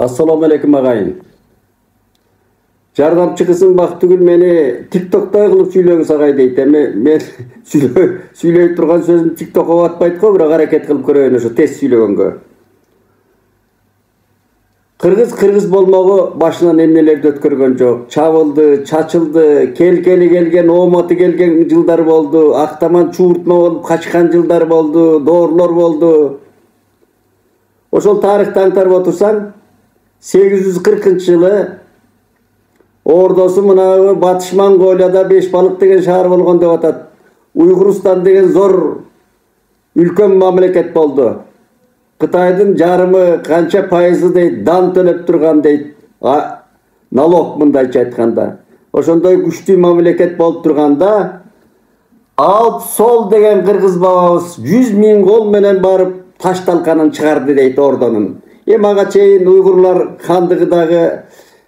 Assalamu alaikum agayın. Jardamчы kızım Baktugül meni TikTok'ta kılıp süylöңүз agay deyт. Men süylöp turgan sözüm TikTok'a atpayt go, biraक hareket kılıp көрөйүн ошо тез süйлөгөнгө. Кыргыз болмогу башынан эмнелерди өткөргөн жок. Чабылды, чачылды, келген ооматы келген жылдар болду, актаман чууртма болуп качкан жылдар болду, доорлор болду. Ошол тарыхты аңтарып отурсаң, 840-жылы ордосу мына Батыш Монголияда Бешбалык деген шаар болгон деп атат. Уйгурстан деген зор үлкөн мамлекет болду. Кытайдын жарымы канча пайызы дейт, дан төлөп турган дейт. Налог мындайча айтканда. Ошондой күчтүү мамлекет болуп турганда, Алп Сол деген кыргыз бабабыз 100 000 кол менен барып таш талканын чыгарды дейт ордонун. Ага чейин уйгурлар хандыгыдагы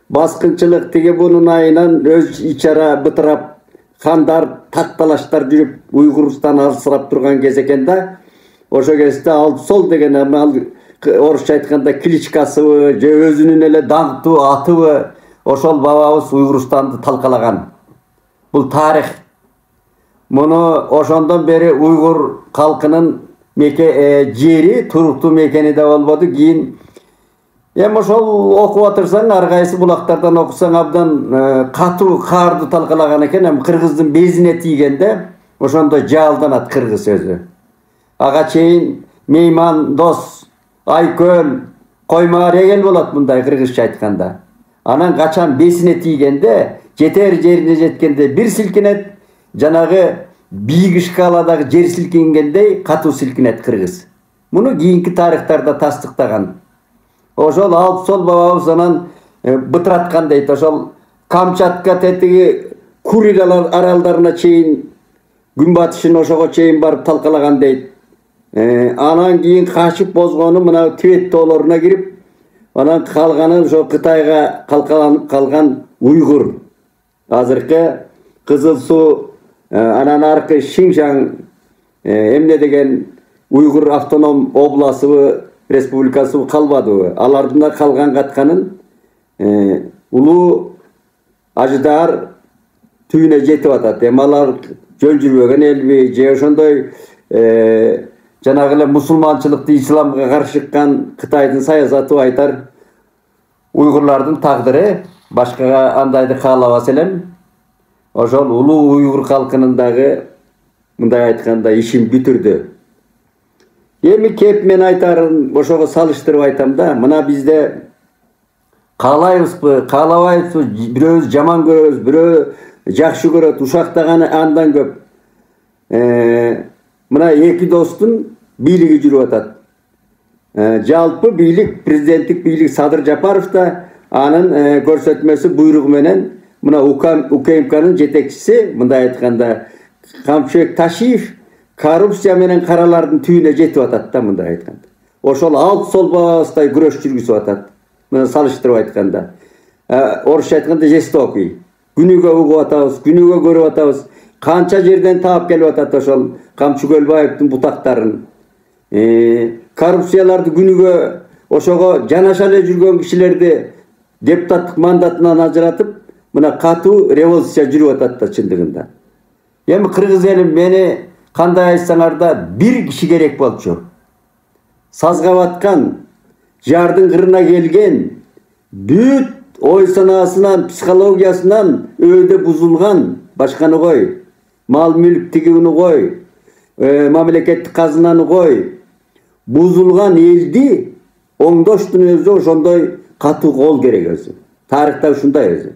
баскынчылык тиги бунун айынан өз ичара бытырап, хандар такталаштар жүрүп Уйгурстан алсырап турган кез экен да. Ошо кезде Алп Сол деген орусча айтканда кличкасыбы, же өзүнүн эле даңктуу атыбы ошол бабабыз Уйгурстанды талкалаган. Бул тарих. Муну ошондон бери уйгур калкынын жери туруктуу мекени да болбоду. Кийин ошол окуп атырсаң, ар кайсы булактардан окусаң абдан катуу каарды талкалаган экен. Кыргыздын безине тийгенде ошондой жаалданат кыргыз өзү. Ага чейин мейман, дос, айкөл, койма регел болот мындай кыргызча айтканда. Анан качан бесине тийгенде, жетер жерине жеткенде бир силкинет, жанагы бийик шкаладагы жер силкингендей катуу силкинет кыргыз. Муну кийинки тарыхтарда тастыктаган. Ошол Алп Сол бабабыз анан бытыраткан дейт. Ошол Камчатка тетиги Курил аралдарына чейин, күнбатышын ошого чейин барып талкалаган дейт. Анан кийин качып бозгону мына Тибет тоолоруна кирип, анан калганы ошо Кытайга калкаланып калган уйгур. Азыркы Кызыл Суу, анан аркы Шинжаң эмне деген уйгур автоном обласыбы, республикасы калбадыбы. Алардын калган катканын улуу ажыдар түйүнө жетип атат. Алар жөн жүрбөгөн элби, же ошондой жанагы эле мусулманчылыкты исламга каршы чыккан Кытайдын саясаты айтар уйгурлардын тагдыры башкага андайды каалабас элем. Ошол улуу уйгур калкынын дагы мындай айтканда ишин бүтүрдү. Эми кеп мен айтарын ошого салыштырып айтам да, мына бизде каалайбызбы, каалабайбызбы, бирөөбүз жаман көрөбүз, бирөө жакшы көрөт, ушактаганы андан көп. Мына эки достун бийлиги жүрүп атат. Жалпы бийлик, президенттик бийлик Садыр Жапаровда, анын көрсөтмөсү буйругу менен мына УКМКнын жетекчиси мындай айтканда Камчыбек Ташиев коррупция менен каралардын түйүнө жетип атат да мындай айтканда. Ошол Алп Сол бабабыздай күрөш жүргүзүп атат. Мына салыштырып айтканда. Орусча айтканда жестокий. Күнүгө угуп атабыз, күнүгө көрүп атабыз. Канча жерден таап келип атат ошол Камчы Көлбаевдин бутактарын. Коррупцияларды күнүгө ошого жанаша эле жүргөн кишилерди депутаттык мандатынан ажыратып, мына катуу революция жүрүп атат да чындыгында. Эми кыргыз элим мени кандай айтсаңар да бир киши керек болчу. Сазга баткан, жардын кырына келген, бүт ой санаасынан, психологиясынан өйдө бузулган, башканы кой, мал мүлк тигүүнү кой, мамлекеттик казынаны кой, бузулган элди оңдоштун өзү ошондой катуу кол керек өзү. Тарыхта ушундай өзү.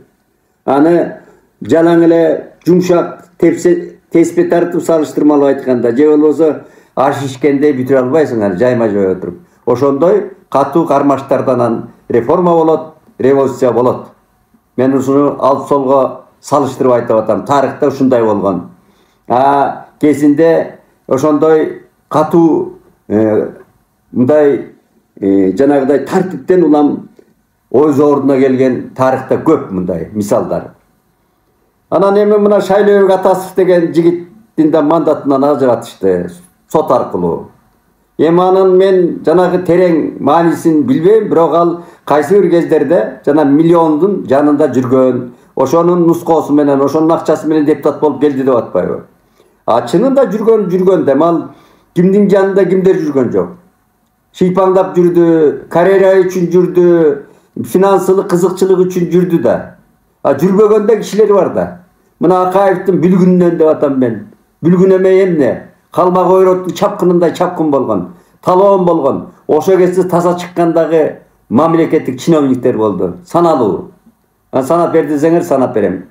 Аны жалаң эле жумшак теспе тартып салыштырмалуу айтканда, же болбосо аш ишкенде бүтүрө албайсың, жайма жой отуруп. Ошондой катуу кармаштардан реформа болот, революция болот. Мен ушуну Алп Солго салыштырып айтып атам. Тарыхта ушундай болгон. Кезинде ошондой катуу мындай жанагыдай тартиптен улам ой зоруна келген тарыхта көп мындай мисалдар. Анан эми мына Шайлообек Атасов деген жигиттин да мандатынан ажыратышты сот аркылуу. Эми анын мен жанагы терең маанисин билбейм, бирок ал кайсы бир кездерде жана миллиондун жанында жүргөн, ошонун нускоосу менен, ошонун акчасы менен депутат болуп келди деп атпайбы? Чынында жүргөн да, ал кимдин жанында кимдер жүргөн жок. Шыйпаңдап жүрдү, карьера үчүн жүрдү, финансылык кызыкчылык үчүн жүрдү да. Жүрбөгөн да кишилер бар да. Мына Акаевдин бүлгүнүнөн деп атам мен. Бүлгүн эме эмне? Калмак ойроттун чапкынындай чапкын болгон, талоон болгон. Ошо кезде таза чыккандагы мамлекеттик чиновниктер болду. Саналуу. Санап бер десеңер санап берем.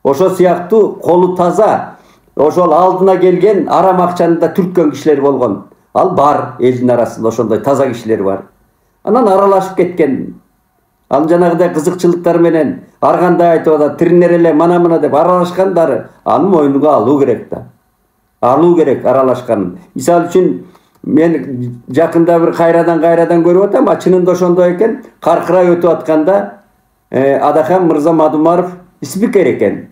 Ошо сыяктуу колу таза, ошол алдына келген арам акчаны да түрткөн кишилер болгон. Ал бар элдин арасында ошондой таза кишилер бар. Анан аралашып кеткен. Ал жанагыдай кызыкчылыктар менен ар кандай айтып атат, тиринер эле мана деп аралашкандары аны мойнуга алуу керек да. Алуу керек аралашканын. Мисалы үчүн мен жакында бир кайрадан көрүп атам, чынында ошондой экен. Каркырай өтүп атканда Адахан Мырза Мадумаров спикер экен.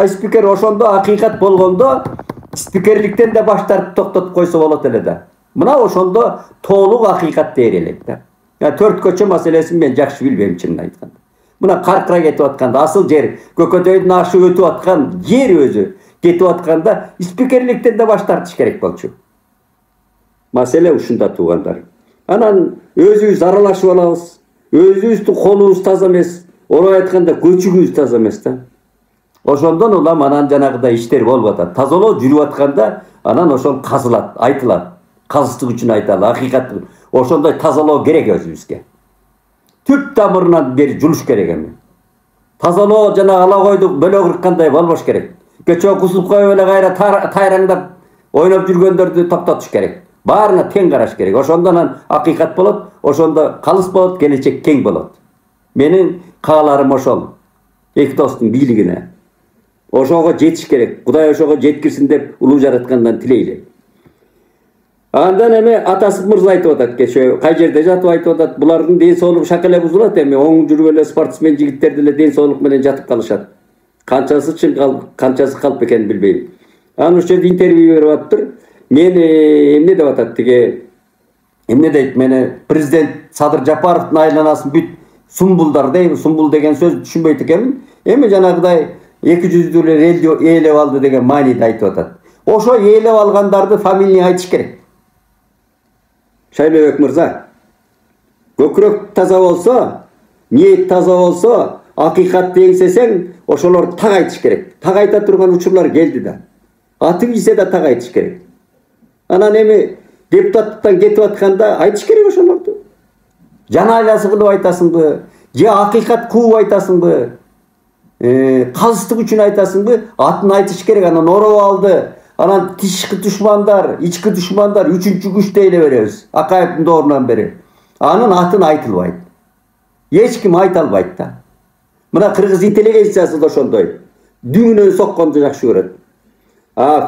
Спикер ошондо акыйкат болгондо спикерликтен да баш тартып токтотуп койсо болот эле да. Мына ошондо толук акыйкат дээр элек да. Төрт көчө маселесин мен жакшы билбейм чынын айтканда. Мына каркыра кетип атканда, асыл жер, Көкөтөйдүн ашы өтүп аткан жер өзү кетип атканда спикерликтен да баш тартыш керек болчу. Маселе ушунда туугандар. Анан өзүбүз аралашып алабыз. Өзүбүздүн колубуз таза эмес, орой айтканда көчүгүбүз таза эмес да. Ошондон улам анан жанагыдай иштер болуп атат. Тазалоо жүрүп атканда анан ошол казылат, айтылат. Казыстык үчүн айталы, акыйкат. Ошондой тазалоо керек өзүбүзгө. Түп тамырынан бери жулуш керек эми. Тазалоо жана ала койдук бөлө кырккандай болбош керек. Кечөө кусуп коюп эле кайра тайраңдап ойноп жүргөндөрдү токтотуш керек. Баарына тең караш керек. Ошондон акыйкат болот, ошондо калыс болот, келечек кең болот. Менин кааларым ошол. Эки достун бийлигине. Ошого жетиш керек. Кудай ошого жеткирсин деп улуу жараткандан тилейли. Андан эми Атасып мырза айтып атат, кечөө кай жерде жатып айтып атат, булардын ден соолугу шак эле бузулат эми, оң жүрүп эле спортсмен жигиттер деле ден соолук менен жатып калышат. Канчасы чын калып, канчасы калп экенин билбейм. Анан ошол жерде интервью берип атыптыр. Мен эмне деп атат тиги, эмне дейт, мени президент Садыр Жапаровдун айланасын бүт сумбулдар дейм, сумбул деген сөз түшүнбөйт экенмин. Эми жанагыдай эки жүздүү элди ээлеп алды деген мааниде айтып атат. Ошо ээлеп алгандарды фамилия айтыш керек. Шайлообек мырза, көкүрөк таза болсо, ниет таза болсо, акыйкатты эңсесең, ошолор так айтыш керек. Так айта турган учурлар келди да. Атың жисе да так айтыш керек. Анан эми депутаттыктан кетип атканда айтыш керек ошолорду. Жан айласы кылып айтасыңбы, же акыйкат кууп айтасыңбы, калыстык үчүн айтасыңбы, атын айтыш керек. Анан ороп алды. Анан тышкы душмандар, ички душмандар үчүнчү күч дейле беребиз. Акаевдин доорунан бери. Анын атын айтылбайт. Эч ким айта албайт да. Мына кыргыз интеллигенциясы да ошондой. Дүңүнөн сокконду жакшы көрөт.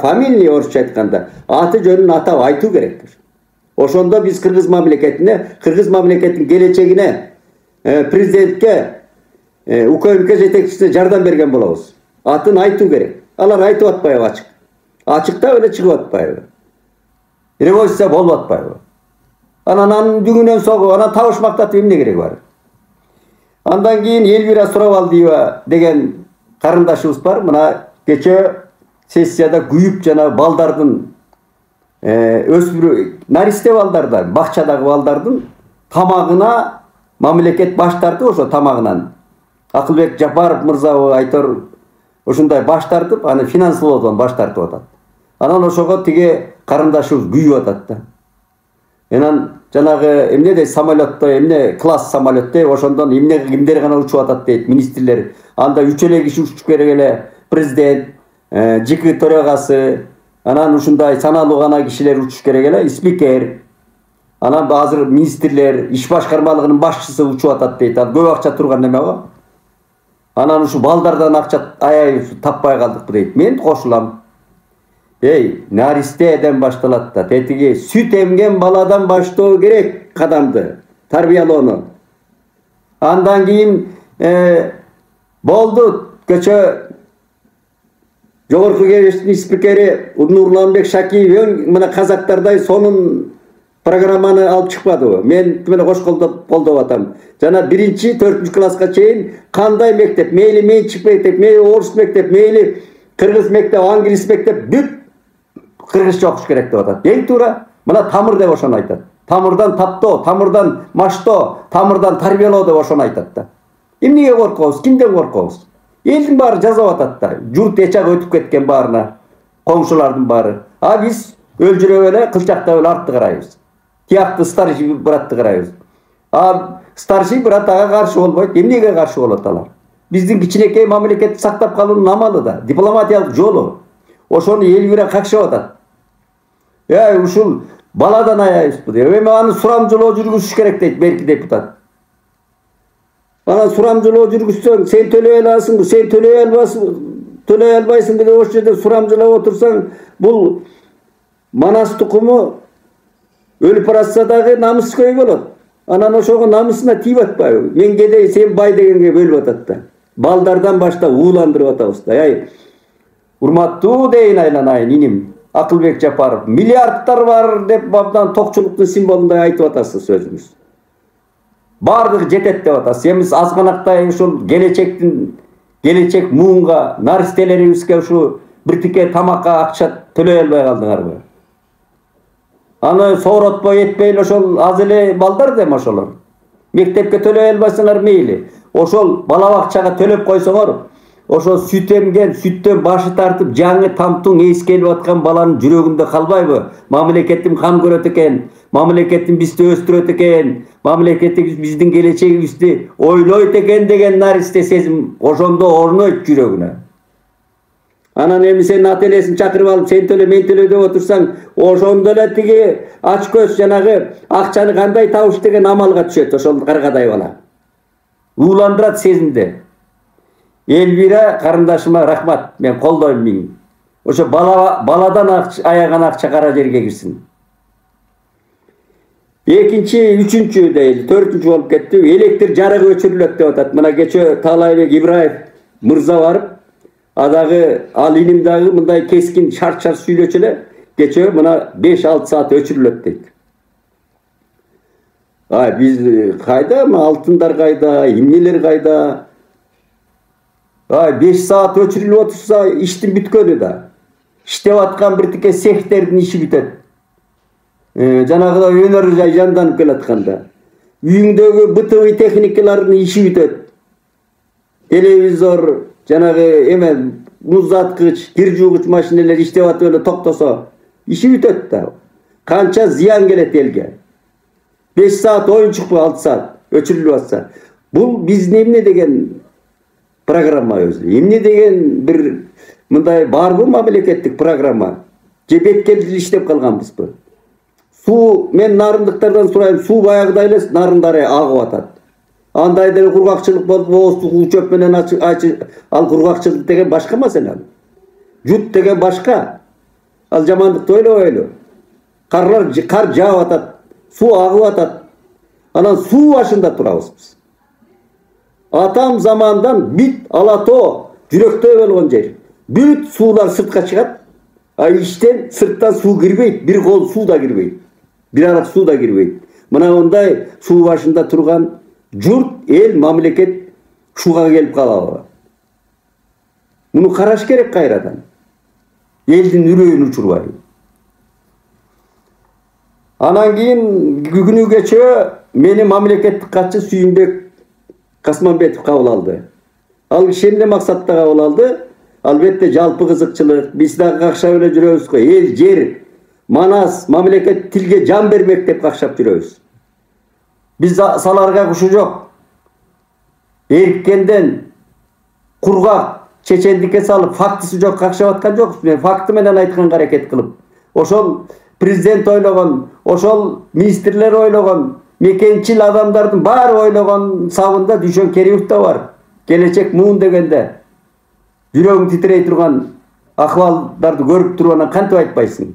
Фамилия орусча айтканда аты жөнүн атап айтуу керек. Ошондо биз кыргыз мамлекеттин келечегине, президентке, УКМК жетекчисине жардам берген болобуз. Атын айтуу керек. Алар айтып атпайбы ачык. Ачыктап эле чыгып атпайбы. Революция болуп атпайбы. Анан дүңүнөн согуп, анан табыш мактатып эмне кереги бар? Андан кийин Элвира Суравалдиева деген карындашыбыз бар. Мына кечөө сессияда күйүп жана балдардын өспүрү наристе балдарда, бакчадагы балдардын тамагына мамлекет баш тартып, ошо тамагынан Акылбек Жапаров мырза айтор ушундай баш тартып, аны финансылоодон баш тартып атат. Анан ошого тиги карындашыбыз күйүп атат да. Анан жанагы эмне дейт, самолетто эмне класс самолет дейт, ошондон эмне кимдер гана учуп атат дейт, министрлер. Анда 3 эле киши учуп керек эле, президент, ЖК төрагасы, анан ушундай саналуу гана кишилер учуш керек эле, спикер. Анан азыр министрлер, иш башкармалыгынын башчысы учуп атат дейт. Ал көп акча турган неме го. Анан ушу балдардан акча аябай таппай калдыкпы дейт. Мен кошулам. Наристеден башталат да. Тетиги сүт эмген баладан баштоо керек кадамды, тарбиялоону. Андан кийин болду, кечөө Жогорку Кеңештин спикери Нурланбек Шакиев мына казактардай сонун Программаны алып чыкпадыбы? Мен менен кош колдоп атам. Жана 1-4 класска чейин кандай мектеп, мейли менчик мектеп, мейли орус мектеп, мейли кыргыз мектеп, англис мектеп, бүт кыргызча окуш керек деп атат. Эң туура мына тамыр деп ошону айтат. Тамырдан таптоо, тамырдан маштоо, тамырдан тарбиялоо деп ошону айтат да. Эмнеге коркобуз? Кимден коркобуз? Элдин баары жазап атат да. Журт эчак өтүп кеткен баарына, коңшулардын баары. А биз өлжүрөп эле, кылчактап эле артты карайбыз. Тияқты старший братты қарайбыз. А старший брат ага каршы болбойт. Эмнеге каршы болот алар? Биздин кичинекей мамлекетти сактап калуунун амалы да, дипломатиялык жолу. Ошону эл бира какшап атат. Ушул баладан аябызбы деп. Эми аны сурамжылоо жүргүзүш керек дейт берки депутат. Ана сурамжылоо жүргүзсөң, сен төлөй аласыңбы, сен төлөй албайсыңбы деп ошол жерде сурамжылап отурсаң, бул Манас тукуму өлүп баратса дагы намыскөй болот. Анан ошого намысына тийип атпайбы? Мен кедей, сен бай дегенге бөлүп атат да. Балдардан баштап ууландырып атабыз да. Урматтуу дейин айланайын иним. Акылбек Жапаров. Миллиардтар бар деп абдан токчулуктун символундай айтып атасыз сөзүңүз. Бардыгы жетет деп атасыз. Эмиз азганактай ушул келечек муунга, наристелерибизге ушу бир тике тамакка акча төлөй албай калдыңарбы? Аны сооротпой этпейли ошол аз эле балдар дем ошолор. Мектепке төлөй албасаңар мейли. Ошол бала бакчага төлөп койсоңор, ошол сүт эмген, сүттөн башы тартып, жаңы тамтуң эс келип аткан баланын жүрөгүндө калбайбы? Мамлекетим кам көрөт экен, мамлекетим бизди өстүрөт экен, мамлекетибиз биздин келечегибизди ойлойт экен деген наристе сезим ошондо орнойт жүрөгүнө. Анан эми сен ата-энесин чакырып алып, сен төлө, мен төлө деп отурсаң, ошондо эле тиги ач көз жанагы акчаны кандай табыш деген амалга түшөт ошол каргадай бала. Ууландырат сезимди. Элвира карындашыма рахмат, мен колдойм миң. Ошо баладан аяган акча кара жерге кирсин. Экинчи, үчүнчү дейли, төртүнчү болуп кетти. Электр жарыгы өчүрүлөт деп атат. Мына кече Таалайбек Ибраев мырза барып, адагы ал иним дагы мындай кескин шарт сүйлөчү эле, кече мына 5-6 саат өчүрүлөт дейт. Биз кайда, алтындар кайда, эмнелер кайда? 5 саат өчүрүлүп отурса, иштин бүткөнү да. Иштеп аткан бир тике цехтердин иши бүтөт. Жанагыда өнөр жай жанданып келатканда. Үйүңдөгү БТВ техникалардын иши бүтөт. Телевизор, жанагы муздаткыч, кир жуугуч машинелер иштеп атып эле токтосо, иши бүтөт да. Канча зыян келет элге. 5 саат оюнчукпу, 6 саат өчүрүлүп атса. Бул биздин эмне деген программа өзү? Эмне деген бир мындай барбы мамлекеттик программа? Же беткелдил иштеп калганбызбы? Суу, мен нарындыктардан сурайм, суу баягыдай эле нарындары агып атат. Андай деле кургакчылык болуп, оозду чөп менен ал кургакчылык деген башка маселе. Жут деген башка. Ал жамандыкты ойлобойлу. Кар жаап атат, суу агып атат. Анан суу башында турабыз биз. Атам замандан бит Алатоо жүрөктөй болгон жер. Бүт суулар сыртка чыгат. Иштен сырттан суу кирбейт, бир кол суу да кирбейт. Бир арак суу да кирбейт. Мына ондай суу башында турган журт, эл, мамлекет шуга келип калабы? Муну караш керек кайрадан. Элдин үрөйүн учурбай. Анан кийин күнү кече мени мамлекеттик катчы Сүйүнбек Касманбетов кабыл алды. Ал киши эмне максатта кабыл алды? Албетте жалпы кызыкчылык, биз дагы какшап эле жүрөбүз го. Эл, жер, Манас, мамлекет тилге жан бермек деп какшап жүрөбүз. Биз саларга кушу жок. Эрккенден кургак чечендикке салып, фактысы жок какшап аткан жокпуз. Мен факты менен айтканга аракет кылып. Ошол президент ойлогон, ошол министрлер ойлогон, мекенчил адамдардын баары ойлогон сабында Дүйшөн Керимов да бар. Келечек муун дегенде жүрөгүң титирей турган акыбалдарды көрүп туруп анан кантип айтпайсың?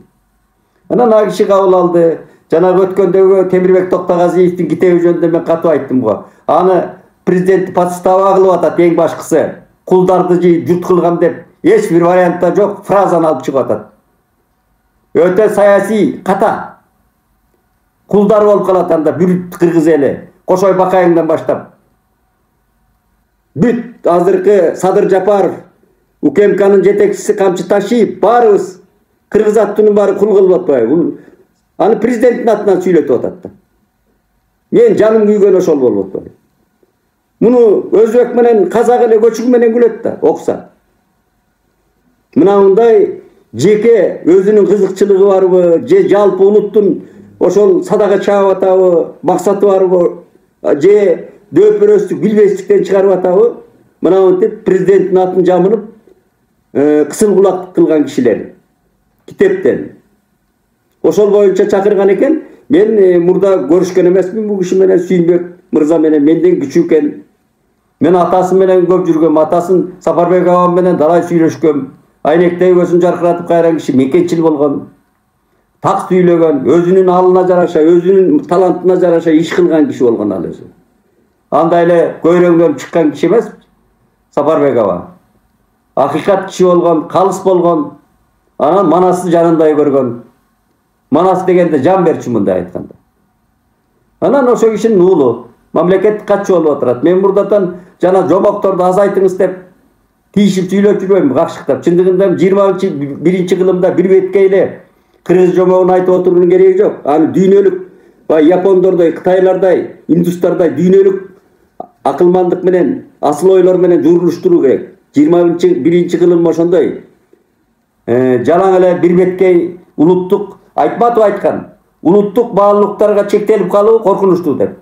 Анан ал киши кабыл алды. Жанагы өткөндөгү Темирбек Токтогазиевдин китеби жөнүндө мен катып айттым го. Аны президент подстава кылып атат, эң башкысы. Кулдарды жут кылган деп эч бир вариантта жок, фразаны алып чыгып атат. Өтө саясий, ката. Кулдар болуп калат анда бүт кыргыз эли. Кошой Бакайыңдан баштап. Бүт азыркы Садыр Жапаров, УКМКнын жетекчиси Камчы Ташиев баарыбыз кыргыз аттынын баары кул кылып атпайбы? Аны президенттин атынан сүйлөтүп атат да. Мен жаным күйгөн ошол болуп атпайбы? Муну өзбек менен казак эле көчүгү менен күлөт да, окса. Мынандай жеке өзүнүн кызыкчылыгы барбы, же жалпы улуттун ошол садага чаап атабы, максаты барбы, же дөпөрөстүк, билбестиктен чыгарып атабы? Мынантип президенттин атын жамынып, кысыл кулак кылган кишилер китептен. Ошол боюнча чакырган экен. Мен мурда көрүшкөн эмесмин бул киши менен, Сүйүнбек мырза менен, менден күчүү экен. Мен атасы менен көп жүргөм, атасын Сапарбек агам менен далай сүйлөшкөм. Айнектей көзүн жаркыратып кайран киши, мекенчил болгон. Так сүйлөгөн, өзүнүн алына жараша, өзүнүн талантына жараша иш кылган киши болгон ал өзү. Андай эле көйрөңдөн чыккан киши эмес Сапарбек аба. Акыйкат киши болгон, калыс болгон. Анан Манасты жанындай көргөн. Манас дегенде жан берчү мындай айтканда. Анан ошо кишинин уулу мамлекеттик катчы болуп отурат. Мен мурдатан жана жомокторду азайтыңыз деп тийишип сүйлөп жүрбөйм, какшыктап. Чындыгында 21-чи кылымда бир бетке эле кыргыз жомогун айтып отуруунун кереги жок. Аны дүйнөлүк, япондордой, кытайлардай, индустардай дүйнөлүк акылмандык менен, асыл ойлор менен журулуштуруу керек. 21-чи кылым ошондой. Жалаң эле бир бетке улуттук Айтматов айткан, улуттук баалуулуктарга чектелип калуу коркунучтуу деп.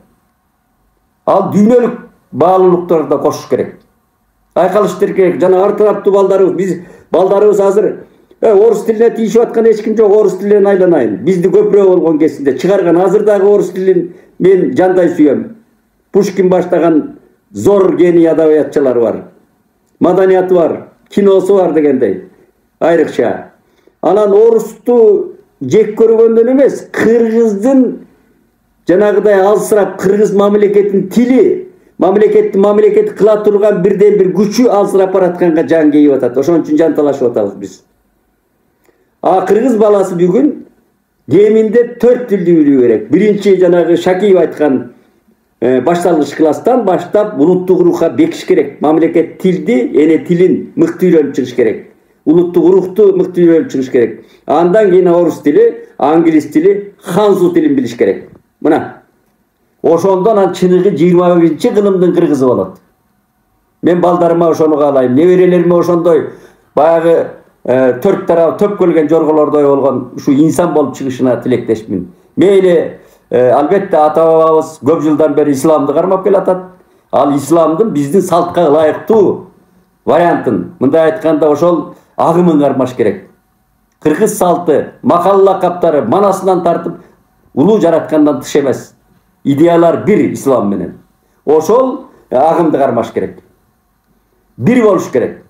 Ал дүйнөлүк баалуулуктарда кошуш керек. Айкалыштыр керек. Жана арты балдарыбыз, биз балдарыбыз азыр орус тилине тийишип аткан эч ким жок, орус тилинен айланайын. Бизди көпүрө болгон кезинде чыгарган, азырдагы орус тилин мен жандай сүйөм. Пушкин баштаган зор гений адабиятчылар бар. Маданияты бар, киносу бар дегендей. Айрыкча. Анан орусту жек көргөндөн эмес, кыргыздын жанагыдай алсырап кыргыз мамлекетинин тили, мамлекетти кыла турган бирден бир күчү алсырап баратканга жан кейип атат. Ошон үчүн жанталашып атабыз биз. Кыргыз баласы бүгүн кеминде 4 тилди билүү керек. Биринчи жанагы Шакиев айткан башталгыч класстан баштап улуттук рухка бекиш керек. Мамлекет тилди, эне тилин мыкты үйрөнүп чыгыш керек. Улуттук рухту мыкты үйрөнүп чыгыш керек. Андан кийин орус тили, англис тили, ханзу тилин билиш керек. Мына. Ошондон анан чыныгы 21-чи кылымдын кыргызы болот. Мен балдарыма ошону каалайм. Неберелериме ошондой баягы төрт тарап төп келген жорголордой болгон ушу инсан болуп чыгышына тилектешмин. Мейли албетте ата бабабыз көп жылдан бери исламды кармап келатат. Ал исламдын биздин салтка ылайыктуу вариантын, мындай айтканда ошол агымын кармаш керек. Кыргыз салты, макал лакаптары манасынан тартып улуу жараткандан тыш эмес. Идеялар бир ислам менен. Ошол агымды кармаш керек. Бир болуш керек.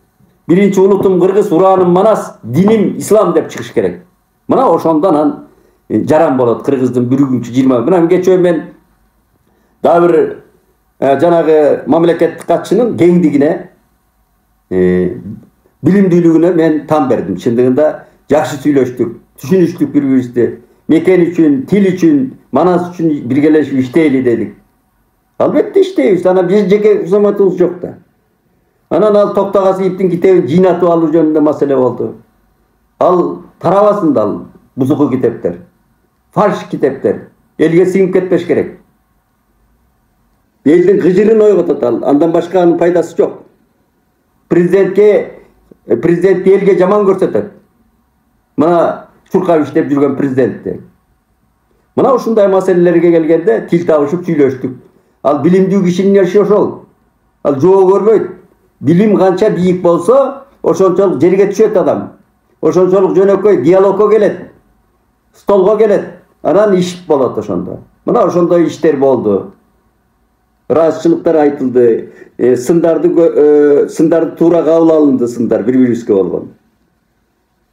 Биринчи улутум кыргыз, ураным манас, диним ислам деп чыгыш керек. Мына ошондон жаран болот кыргыздын бүгүнкү 20. Мына кечөө мен дагы бир жанагы мамлекеттик катчынын кеңдигине, билимдүүлүгүнө мен тан бердим. Чындыгында жакшы сүйлөштүк, түшүнүштүк бири-бирибизди. Мекен үчүн, тил үчүн, манас үчүн биргелешип иштейли дедик. Албетте иштейбиз, анан биз жеке кызматыбыз жок да. Анан ал Токтогасиевдин китебин жыйнатып алуу жөнүндө маселе болду. Ал тарабасын да ал бузуку китептер. Фальш китептер. Элге сиңип кетпеш керек. Элдин кыжырын ойготот ал. Андан башка анын пайдасы жок. Президент элге жаман көрсөтөт. Мына чуркап иштеп жүргөн президентти. Мына ушундай маселелерге келгенде тил табышып сүйлөштүк. Ал билимдүү кишинин иши ошол. Ал жоо көрбөйт. Билим канча бийик болсо, ошончолук жерге түшөт адам. Ошончолук жөнөкөй диалогко келет. Столго келет. Анан иш болот ошондо. Мына ошондой иштер болду. Ыраазычылыктар айтылды. Сындарды туура кабыл алынды, сындар бири-бирибизге болгон.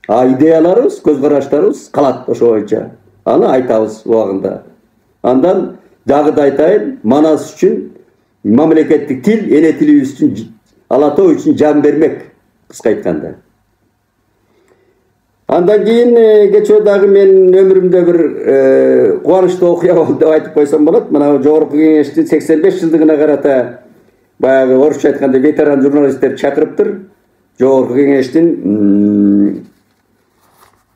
Идеяларыбыз, көз караштарыбыз калат ошо боюнча. Аны айтабыз убагында. Андан дагы да айтайын, манас үчүн мамлекеттик тил, эне тилибиз үчүн, Ала Тоо үчүн жан бермек, кыска айтканда. Andan keyin geçe dagы men ömrümde bir kuvанычтуу окуя болду деп айтып койсом болот. Мына жогорку кеңештин 85 жылдыгына карата баягы орусча айтканда ветеран журналисттер чакырыптыр. Жогорку кеңештин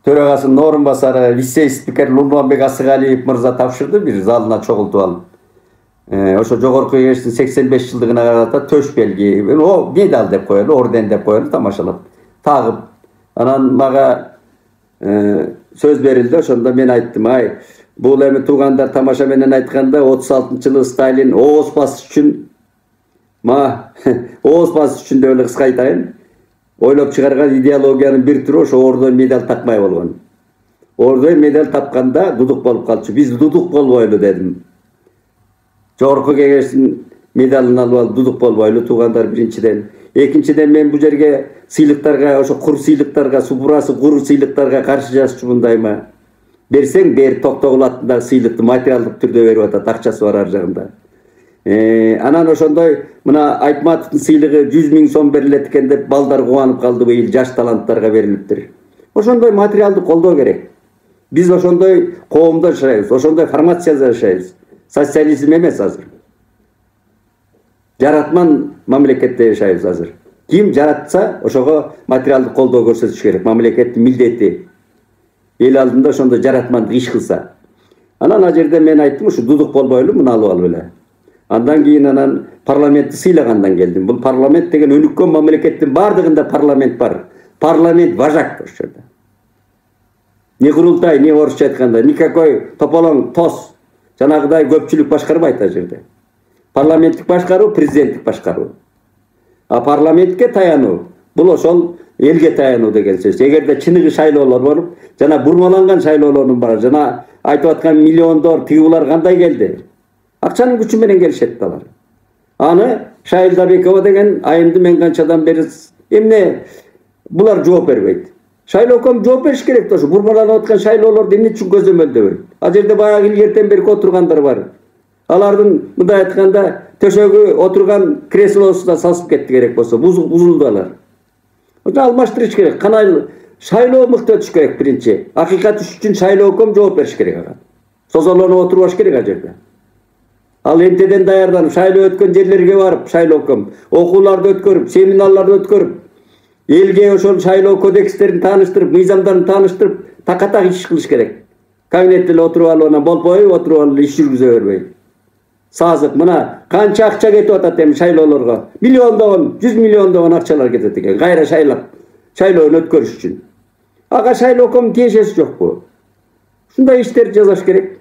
төрагасынын орун басары вице-спикер Нурманбек Асыгалиев мырза тапшырды, бир залына чогултуп алып. Ошо жогорку кеңештин 85 жылдыгына карата төш белги, о медаль деп коелу, орден деп коелу, тамашалап тагып. Анан мага söz verildi. Ошондо мен айттым, ай, бул эми туугандар тамаша менен айтканда 36-жылы Сталин ооз бас үчүн ооз бас үчүн деп эле кыска айтайын. Ойлоп чыгарган идеологиянын бир түрү ошо орден медаль такмай болгон. Орден медаль тапканда дудук болуп калчу. Биз дудук болбойлу дедим. Жогорку кеңештин медалын алып алып дудук болбойлу туугандар биринчиден. Экинчиден мен бу жерге сыйлыктарга, ошо кур сыйлыктарга, субурасы кур сыйлыктарга каршы жазчумундайма. Берсең бер, токтогул аттындагы сыйлыкты материалдык түрдө берип атат, акчасы бар ар жагында. Анан ошондой мына Айтматовдун сыйлыгы 100 000 сом берилет экен деп балдар кубанып калды, быйыл жаш таланттарга берилиптир. Ошондой материалды колдоо керек. Биз ошондой коомдо жашайбыз, ошондой формацияда жашайбыз. Социализм эмес азыр. Жаратман мамлекетте жашайбыз азыр. Ким жаратса, ошого материалдык колдоо көрсөтүш керек. Мамлекеттин милдети. Эл алдында ошондой жаратмандык иш кылса. Анан ал жерде мен айттым, ушу дудук болбойлу, муну алып алып эле. Андан кийин анан парламентти сыйлагандан келдим. Бул парламент деген өнүккөн мамлекеттин бардыгында парламент бар. Парламент важак ошол жерде. Не курултай, не орусча айтканда, никакой тополоң тос. Жанагыдай көпчүлүк башкарбайт ал жерде. Парламенттик башкаруу, президенттик башкаруу. А парламентке таянуу, бул ошол элге таянуу деген сөз. Эгерде чыныгы шайлоолор болуп, жана бурмаланган шайлоолордун бары, жана айтып аткан миллиондор тигулар кандай келди? Акчанын күчү менен келишет алар. Аны Шайлдабекова деген айымды мен канчадан бери эмне булар жооп бербейт. Шайлооком жооп бериш керек ошо. Бурмаланып аткан шайлоолорду эмне үчүн көзөмөлдөбөйт? Ал жерде баягы илгертен бери отургандар бар. Алардын мындай айтканда төшөгү отурган креслосу да сасып кетти керек болсо, бузулду алар. Ошо алмаштырыш керек. Канай шайлоо мыкты өтүш керек биринчи. Акыйкат үчүн шайлооком жооп бериш керек ага. Созолонуп отурбаш керек ал жерде. Ал эмтеден даярданып, шайлоо өткөн жерлерге барып, шайлооком окууларды өткөрүп, семинарларды өткөрүп, элге ошол шайлоо кодекстерин тааныштырып, мыйзамдарын тааныштырып, такатак иш кылыш керек. Кабинетте эле отуруп алып, анан болбой отуруп алып иш жүргүзө бербей. Сазык, мына канча акча кетип атат эми шайлоолорго. Миллиондогон, 100 миллиондогон акчалар кетет экен. Кайра шайлап, шайлоону өткөрүш үчүн. Ага шайлооком тиешеси жокпу? Ушундай иштерди жасаш керек.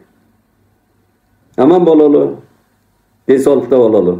Аман бололу. Ден соолукта бололу.